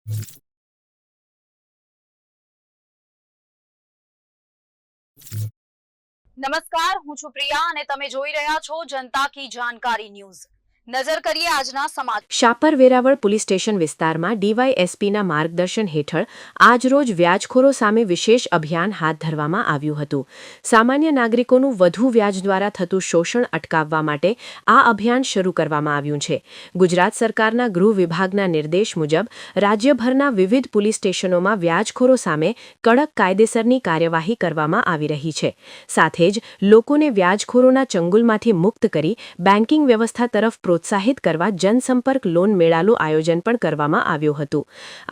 નમસ્કાર, હું છું પ્રિયા અને તમે જોઈ રહ્યા છો જનતા કી જાણકારી ન્યૂઝ। નજર કરીએ આજના સમાચાર। શાપર વેરાવળ પોલીસ સ્ટેશન વિસ્તારમાં ડીવાયએસપીના માર્ગદર્શન હેઠળ આજરોજ વ્યાજખોરો સામે વિશેષ અભિયાન હાથ ધરવામાં આવ્યું હતું। સામાન્ય નાગરિકોનું વધુ વ્યાજ દ્વારા થતું શોષણ અટકાવવા માટે આ અભિયાન શરૂ કરવામાં આવ્યું છે। ગુજરાત સરકારના ગૃહ વિભાગના નિર્દેશ મુજબ રાજ્યભરના વિવિધ પોલીસ સ્ટેશનોમાં વ્યાજખોરો સામે કડક કાયદેસરની કાર્યવાહી કરવામાં આવી રહી છે। સાથે જ લોકોને વ્યાજખોરોના ચંગુલમાંથી મુક્ત કરી બેન્કિંગ વ્યવસ્થા તરફ પ્રોત્સાહિત કરવા જનસંપર્ક લોન મેળાનું આયોજન પણ કરવામાં આવ્યું હતું।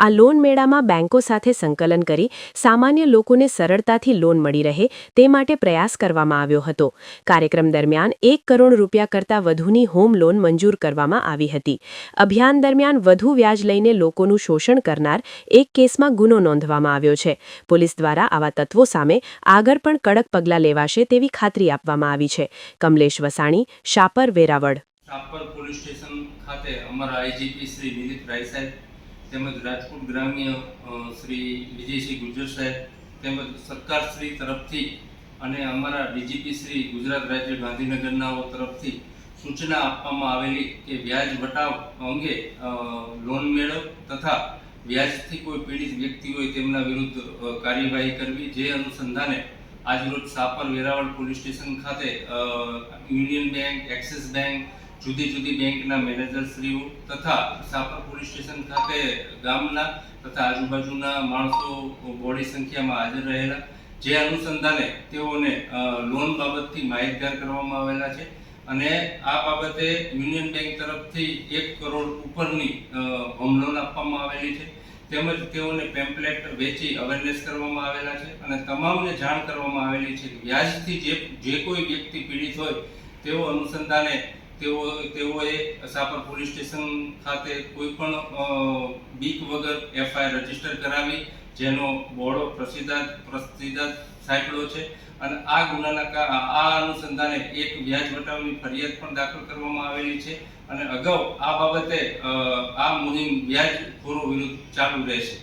આ લોન મેળામાં બેંકો સાથે સંકલન કરી સામાન્ય લોકોને સરળતાથી લોન મળી રહે તે માટે પ્રયાસ કરવામાં આવ્યો હતો। કાર્યક્રમ દરમિયાન 1 કરોડ રૂપિયા કરતાં વધુની હોમ લોન મંજૂર કરવામાં આવી હતી। અભિયાન દરમિયાન વધુ વ્યાજ લઈને લોકોનું શોષણ કરનાર એક કેસમાં ગુનો નોંધવામાં આવ્યો છે। પોલીસ દ્વારા આવા તત્વો સામે આગળ પણ કડક પગલાં લેવાશે તેવી ખાતરી આપવામાં આવી છે। કમલેશ વસાણી, શાપર વેરાવળ। શાપર પોલીસ સ્ટેશન ખાતે અમારા આઈજીપી શ્રી મિલિત રાય સાહેબ તેમજ રાજકોટ ગ્રામ્ય શ્રી વિજયસિંહ ગુજર સાહેબ તેમજ સરકાર શ્રી તરફથી અને અમારા ડીજીપી શ્રી ગુજરાત રાજ્ય ગાંધીનગરનાઓ તરફથી સૂચના આપવામાં આવેલી કે વ્યાજ વટાવ અંગે લોન મેળવ તથા વ્યાજથી કોઈ પીડિત વ્યક્તિ હોય તેમના વિરુદ્ધ કાર્યવાહી કરવી। જે અનુસંધાને આજરોજ શાપર વેરાવળ પોલીસ સ્ટેશન ખાતે યુનિયન બેંક, એક્સિસ બેંક, જુદી જુદી બેંકના મેનેજરશ્રીઓ તથા શાપર પોલીસ સ્ટેશન ખાતે ગામના તથા આજુબાજુના માણસો બોડી સંખ્યામાં હાજર રહેલા। જે અનુસંધાને તેઓને લોન બાબતથી માહિતગાર કરવામાં આવેલા છે અને આ બાબતે યુનિયન બેંક તરફથી 1 કરોડ ઉપરની હોમ લોન આપવામાં આવેલી છે। તેમજ તેઓને પેમ્પલેટ વેચી અવેરનેસ કરવામાં આવેલા છે અને તમામને જાણ કરવામાં આવેલી છે કે વ્યાજથી જે કોઈ વ્યક્તિ પીડિત હોય તેઓ અનુસંધાને તેઓએ શાપર પોલીસ સ્ટેશન ખાતે કોઈ પણ બીક વગર એફઆઈઆર રજીસ્ટર કરાવી જેનો બોર્ડો પ્રસિદ્ધાર્થ સાંપડ્યો છે અને આ ગુનાના આ અનુસંધાને એક વ્યાજ વટાવની ફરિયાદ પણ દાખલ કરવામાં આવેલી છે અને અગાઉ આ બાબતે આ મુહિમ વ્યાજખોરો વિરુદ્ધ ચાલુ રહેશે।